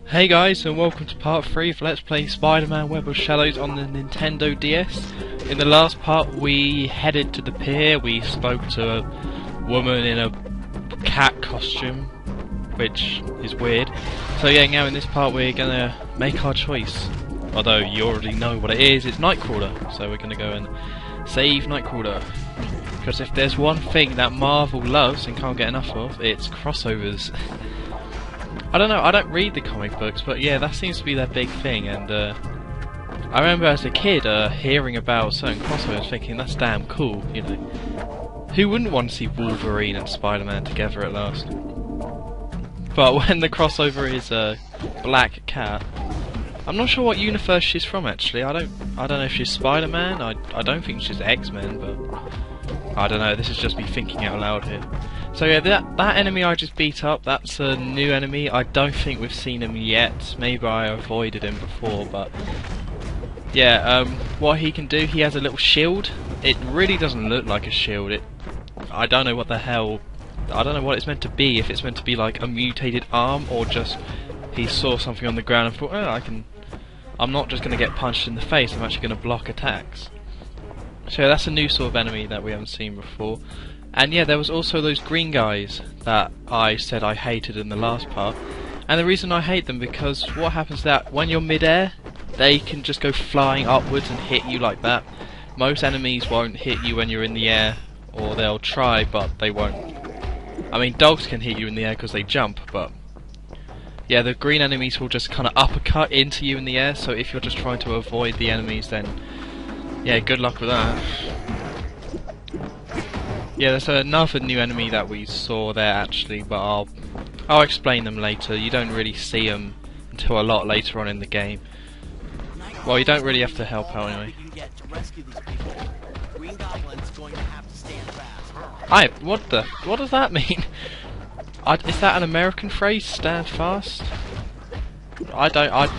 Hey guys, and welcome to part 3 of Let's Play Spider-Man Web of Shadows on the Nintendo DS. In the last part we headed to the pier, we spoke to a woman in a cat costume, which is weird. So yeah, now in this part we're gonna make our choice. Although you already know what it is, it's Nightcrawler. So we're gonna go and save Nightcrawler. Because if there's one thing that Marvel loves and can't get enough of, it's crossovers. I don't know, I don't read the comic books, but yeah, that seems to be their big thing, and I remember as a kid hearing about certain crossovers thinking that's damn cool, you know. Who wouldn't want to see Wolverine and Spider-Man together at last? But when the crossover is a Black Cat, I'm not sure what universe she's from actually. I don't know if she's Spider-Man, I don't think she's X-Men, but I don't know, this is just me thinking out loud here. So yeah, that enemy I just beat up, that's a new enemy. I don't think we've seen him yet. Maybe I avoided him before, but yeah, what he can do, he has a little shield. It really doesn't look like a shield. I don't know what the hell, I don't know what it's meant to be, if it's meant to be like a mutated arm or just he saw something on the ground and thought, oh, I'm not just going to get punched in the face, I'm actually going to block attacks. So that's a new sort of enemy that we haven't seen before. And yeah, there was also those green guys that I said I hated in the last part. And the reason I hate them, because what happens is that when you're mid-air, they can just go flying upwards and hit you like that. Most enemies won't hit you when you're in the air, or they'll try, but they won't. I mean, dogs can hit you in the air because they jump, but yeah, the green enemies will just kind of uppercut into you in the air, so if you're just trying to avoid the enemies, then yeah, good luck with that. Yeah, there's another new enemy that we saw there actually, but I'll explain them later. You don't really see them until a lot later on in the game. Well, you don't really have to help out anyway. What does that mean? Is that an American phrase? Stand fast?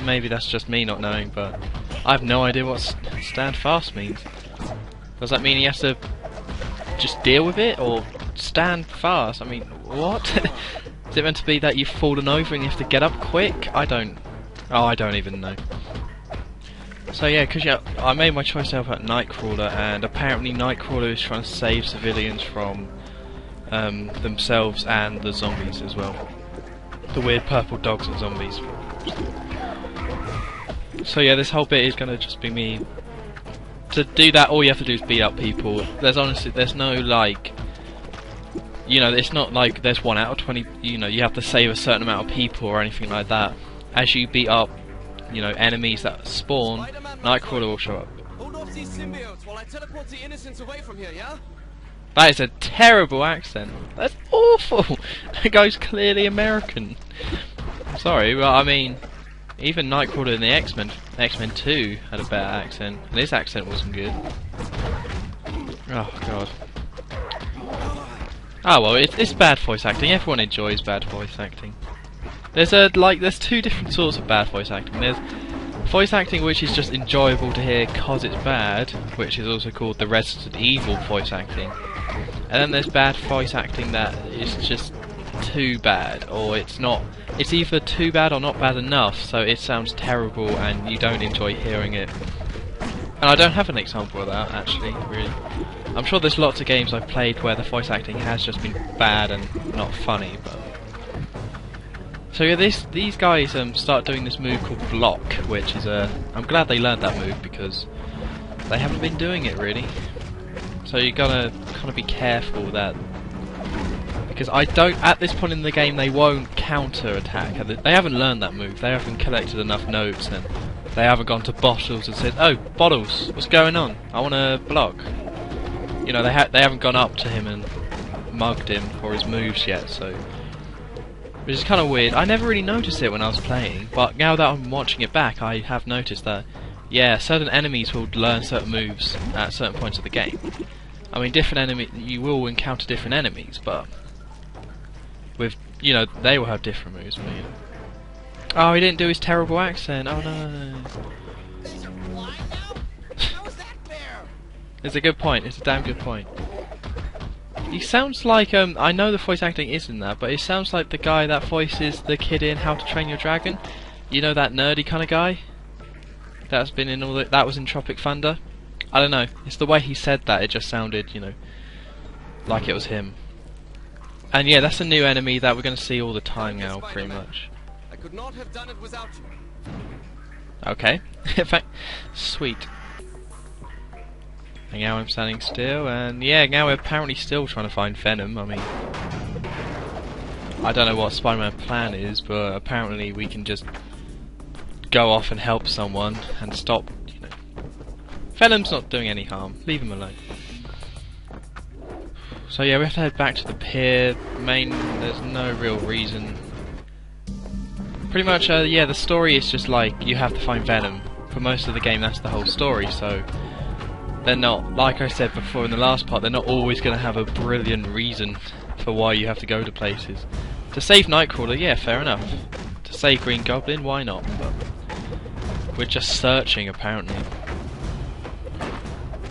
Maybe that's just me not knowing, but I have no idea what stand fast means. Does that mean he has to just deal with it, or stand fast? I mean, what? Is it meant to be that you've fallen over and you have to get up quick? I don't even know. So yeah, because I made my choice out at Nightcrawler, and apparently Nightcrawler is trying to save civilians from themselves and the zombies as well. The weird purple dogs and zombies. So yeah, this whole bit is going to just be me. To do that, all you have to do is beat up people. There's no like, you know, it's not like there's 1 out of 20, you know, you have to save a certain amount of people or anything like that. As you beat up, you know, enemies that spawn, Nightcrawler will show up. Hold off these symbiotes while I teleport the innocents away from here, yeah? That is a terrible accent. That's awful. That guy's clearly American. Sorry, but I mean, even Nightcrawler in the X-Men 2 had a better accent, and his accent wasn't good. Oh god. Oh well, it's bad voice acting. Everyone enjoys bad voice acting. There's two different sorts of bad voice acting. There's voice acting which is just enjoyable to hear cause it's bad, which is also called the Resident Evil voice acting. And then there's bad voice acting that is just too bad, or it's either too bad or not bad enough, so it sounds terrible and you don't enjoy hearing it. And I don't have an example of that actually, really. I'm sure there's lots of games I've played where the voice acting has just been bad and not funny, but so yeah, these guys start doing this move called block, which is I'm glad they learned that move because they haven't been doing it really. So you gotta kind of be careful that, because at this point in the game they won't counter attack. They haven't learned that move. They haven't collected enough notes, and they haven't gone to Bottles and said, "Oh, Bottles, what's going on? I want to block." You know, they haven't gone up to him and mugged him for his moves yet. So, which is kind of weird. I never really noticed it when I was playing, but now that I'm watching it back, I have noticed that yeah, certain enemies will learn certain moves at certain points of the game. I mean, you will encounter different enemies, but with, you know, they will have different moves. But, you know. Oh, he didn't do his terrible accent. Oh no. It's a good point. It's a damn good point. He sounds like I know the voice acting isn't that, but it sounds like the guy that voices the kid in How to Train Your Dragon. You know that nerdy kind of guy? That's been in all the, that was in Tropic Thunder? I don't know. It's the way he said that, it just sounded, you know, like it was him. And yeah, that's a new enemy that we're going to see all the time now, pretty much. I could not have done it without you. Okay. In fact, sweet. And now I'm standing still, and yeah, now we're apparently still trying to find Venom. I mean, I don't know what Spider-Man's plan is, but apparently we can just go off and help someone and stop, you know. Venom's not doing any harm. Leave him alone. So yeah, we have to head back to the pier. There's no real reason. Pretty much, yeah, the story is just like, you have to find Venom. For most of the game, that's the whole story, so they're not, like I said before in the last part, they're not always going to have a brilliant reason for why you have to go to places. To save Nightcrawler, yeah, fair enough. To save Green Goblin, why not? But we're just searching, apparently.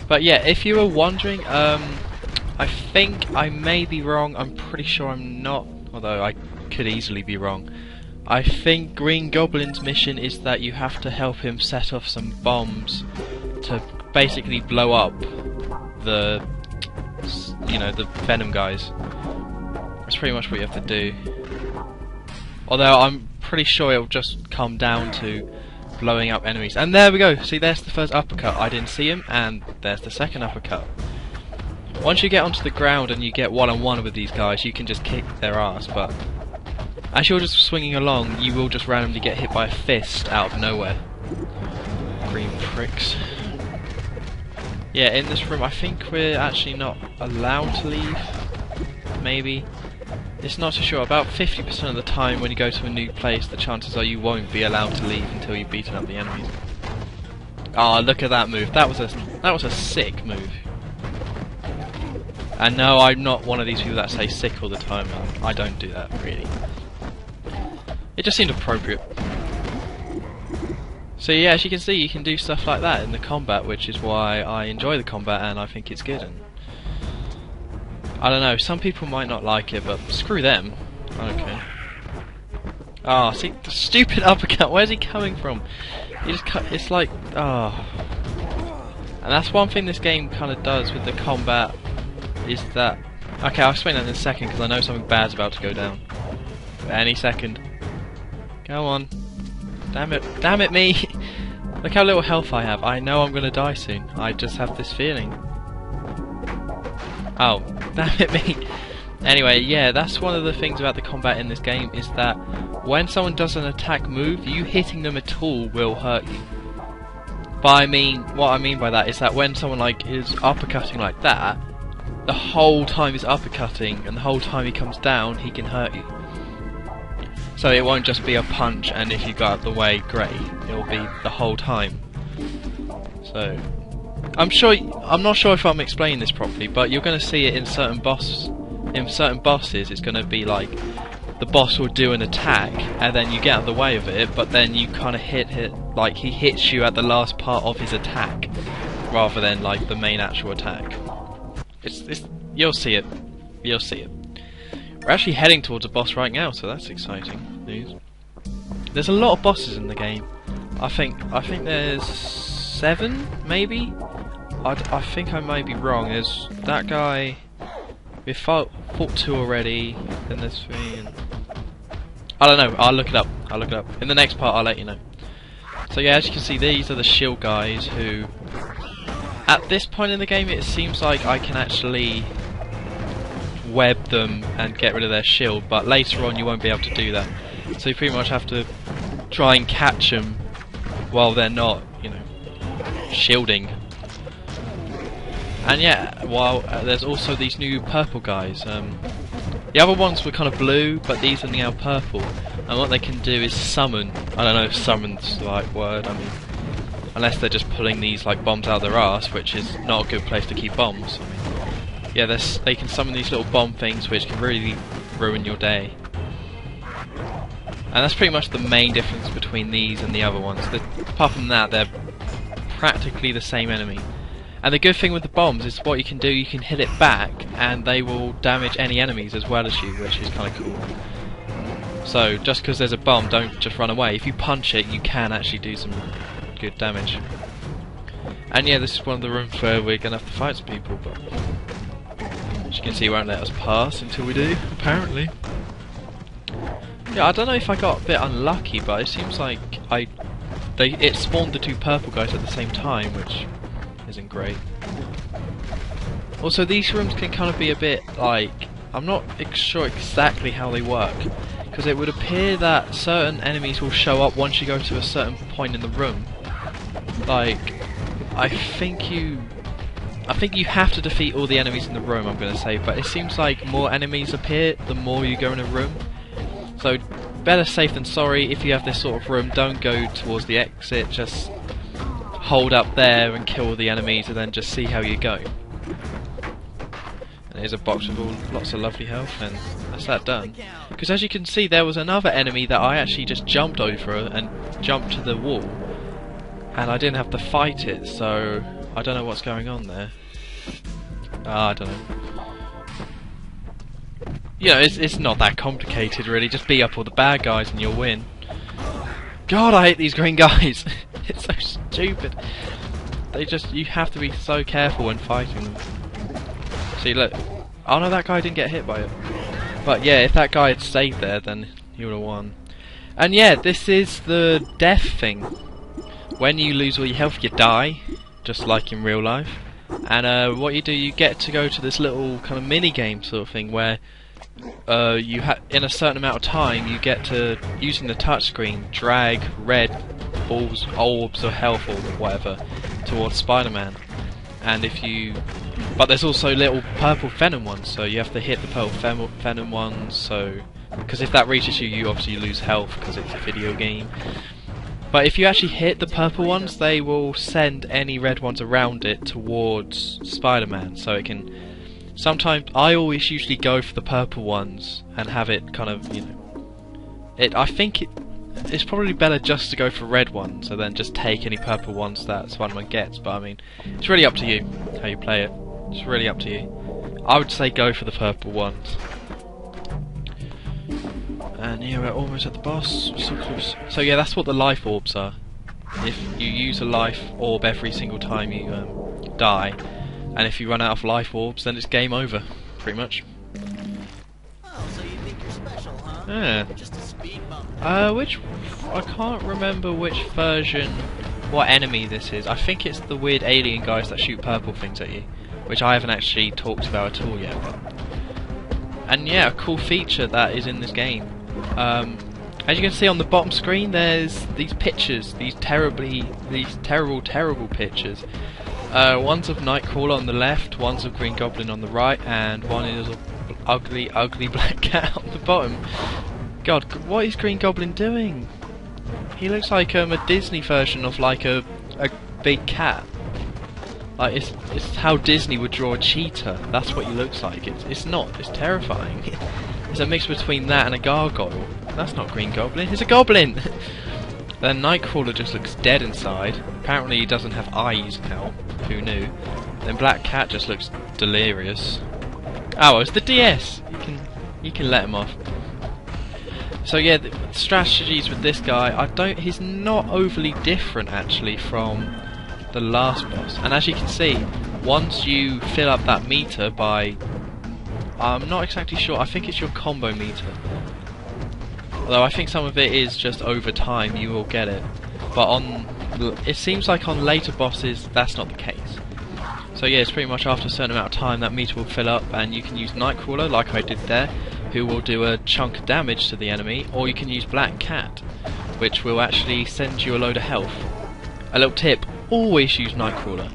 But yeah, if you were wondering, I think I may be wrong, I'm pretty sure I'm not, although I could easily be wrong. I think Green Goblin's mission is that you have to help him set off some bombs to basically blow up the, you know, the Venom guys. That's pretty much what you have to do. Although I'm pretty sure it'll just come down to blowing up enemies. And there we go, see, there's the first uppercut. I didn't see him, and there's the second uppercut. Once you get onto the ground and you get one-on-one with these guys, you can just kick their ass, but as you're just swinging along, you will just randomly get hit by a fist out of nowhere. Green pricks. Yeah, in this room, I think we're actually not allowed to leave. Maybe. It's not so sure. About 50% of the time when you go to a new place, the chances are you won't be allowed to leave until you've beaten up the enemies. Ah, look at that move. That was a sick move. And no, I'm not one of these people that say sick all the time. I don't do that, really. It just seemed appropriate. So yeah, as you can see, you can do stuff like that in the combat, which is why I enjoy the combat and I think it's good. And I don't know, some people might not like it, but screw them. I don't care. Ah, see, the stupid uppercut, where's he coming from? He just cut, it's like, ah. And that's one thing this game kind of does with the combat, is that, okay, I'll explain that in a second, because I know something bad's about to go down. Any second. Go on. Damn it me! Look how little health I have. I know I'm gonna die soon. I just have this feeling. Oh, damn it me! Anyway, yeah, that's one of the things about the combat in this game, is that when someone does an attack move, you hitting them at all will hurt you. But what I mean by that is that when someone like is uppercutting like that, the whole time he's uppercutting and the whole time he comes down, he can hurt you. So it won't just be a punch and if you go out the way, great. It'll be the whole time. So I'm not sure if I'm explaining this properly, but you're going to see it in certain bosses. It's going to be like the boss will do an attack and then you get out of the way of it, but then you kind of hit like he hits you at the last part of his attack rather than like the main actual attack. You'll see it. You'll see it. We're actually heading towards a boss right now, so that's exciting news. There's a lot of bosses in the game. I think there's 7, maybe? I think I may be wrong. There's that guy. We fought 2 already, then there's 3, and I don't know, I'll look it up. In the next part I'll let you know. So yeah, as you can see, these are the shield guys who, at this point in the game, it seems like I can actually web them and get rid of their shield, but later on you won't be able to do that. So you pretty much have to try and catch them while they're not, you know, shielding. And yeah, while there's also these new purple guys. The other ones were kind of blue, but these are now purple. And what they can do is summon. I don't know if summon's the right word. I mean, unless they're just pulling these like bombs out of their arse, which is not a good place to keep bombs. I mean, yeah, they can summon these little bomb things, which can really ruin your day. And that's pretty much the main difference between these and the other ones. Apart from that, they're practically the same enemy. And the good thing with the bombs is what you can do, you can hit it back and they will damage any enemies as well as you, which is kind of cool. So just because there's a bomb, don't just run away. If you punch it, you can actually do some good damage. And yeah, this is one of the rooms where we're gonna have to fight some people, but as you can see, it won't let us pass until we do, apparently. Yeah, I don't know if I got a bit unlucky, but it seems like it spawned the two purple guys at the same time, which isn't great. Also, these rooms can kind of be a bit like, I'm not sure exactly how they work, because it would appear that certain enemies will show up once you go to a certain point in the room. Like, I think you have to defeat all the enemies in the room, I'm going to say, but it seems like more enemies appear the more you go in a room. So, better safe than sorry. If you have this sort of room, don't go towards the exit, just hold up there and kill the enemies and then just see how you go. And here's a box with lots of lovely health, and that's that done. Because as you can see, there was another enemy that I actually just jumped over and jumped to the wall, and I didn't have to fight it, so I don't know what's going on there. I don't know. You know, it's not that complicated really, just beat up all the bad guys and you'll win. God, I hate these green guys! It's so stupid. You have to be so careful when fighting them. See, look. Oh no, that guy didn't get hit by it. But yeah, if that guy had stayed there, then he would have won. And yeah, this is the death thing. When you lose all your health, you die, just like in real life. And what you do, you get to go to this little kind of mini game sort of thing where in a certain amount of time you get to, using the touchscreen, drag red balls, orbs of health or whatever towards Spider-Man. And but there's also little purple venom ones, so you have to hit the purple venom ones, so because if that reaches you, you obviously lose health because it's a video game. But if you actually hit the purple ones, they will send any red ones around it towards Spider-Man, so it can. Sometimes I always usually go for the purple ones and have it kind of, you know. I think it's probably better just to go for red ones and then just take any purple ones that Spider-Man gets. But I mean, it's really up to you how you play it. It's really up to you. I would say go for the purple ones. And here we're almost at the boss. So close. So yeah, that's what the life orbs are. If you use a life orb every single time you die, and if you run out of life orbs, then it's game over, pretty much. Oh, so you think you're special, huh? Yeah. Just a speed bump. I can't remember which version, what enemy this is. I think it's the weird alien guys that shoot purple things at you, which I haven't actually talked about at all yet. And yeah, a cool feature that is in this game. As you can see on the bottom screen, there's these pictures, these terrible pictures. One's of Nightcrawler on the left, one's of Green Goblin on the right, and one is of ugly Black Cat on the bottom. God, what is Green Goblin doing? He looks like a Disney version of like a big cat. Like it's how Disney would draw a cheetah. That's what he looks like. It's not. It's terrifying. It's a mix between that and a gargoyle. That's not Green Goblin. It's a goblin. Then Nightcrawler just looks dead inside. Apparently he doesn't have eyes now. Who knew? Then Black Cat just looks delirious. Oh, it's the DS. You can let him off. So yeah, the strategies with this guy, he's not overly different actually from the last boss. And as you can see, once you fill up that meter by, I'm not exactly sure, I think it's your combo meter. Although I think some of it is just over time you will get it. But it seems like on later bosses that's not the case. So yeah, it's pretty much after a certain amount of time that meter will fill up, and you can use Nightcrawler like I did there, who will do a chunk of damage to the enemy, or you can use Black Cat, which will actually send you a load of health. A little tip, always use Nightcrawler.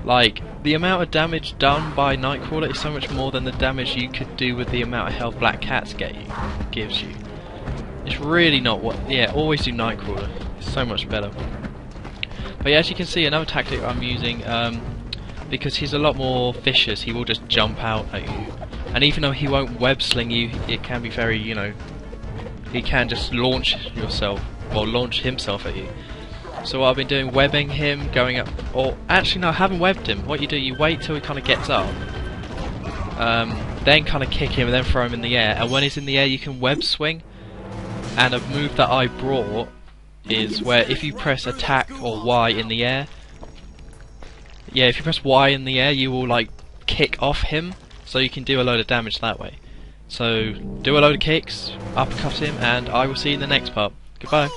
Like, the amount of damage done by Nightcrawler is so much more than the damage you could do with the amount of health Black Cat gives you. It's really not always do Nightcrawler. It's so much better. But yeah, as you can see, another tactic I'm using, because he's a lot more vicious, he will just jump out at you. And even though he won't web sling you, it can be very, he can just launch himself at you. So what I've been doing, webbing him, going up, or actually no, I haven't webbed him. What you do, you wait till he kind of gets up, then kind of kick him and then throw him in the air, and when he's in the air you can web swing, And a move that I brought is where if you press attack or Y in the air, yeah, if you press Y in the air, you will like kick off him, so you can do a load of damage that way. So do a load of kicks, uppercut him, and I will see you in the next part. Goodbye.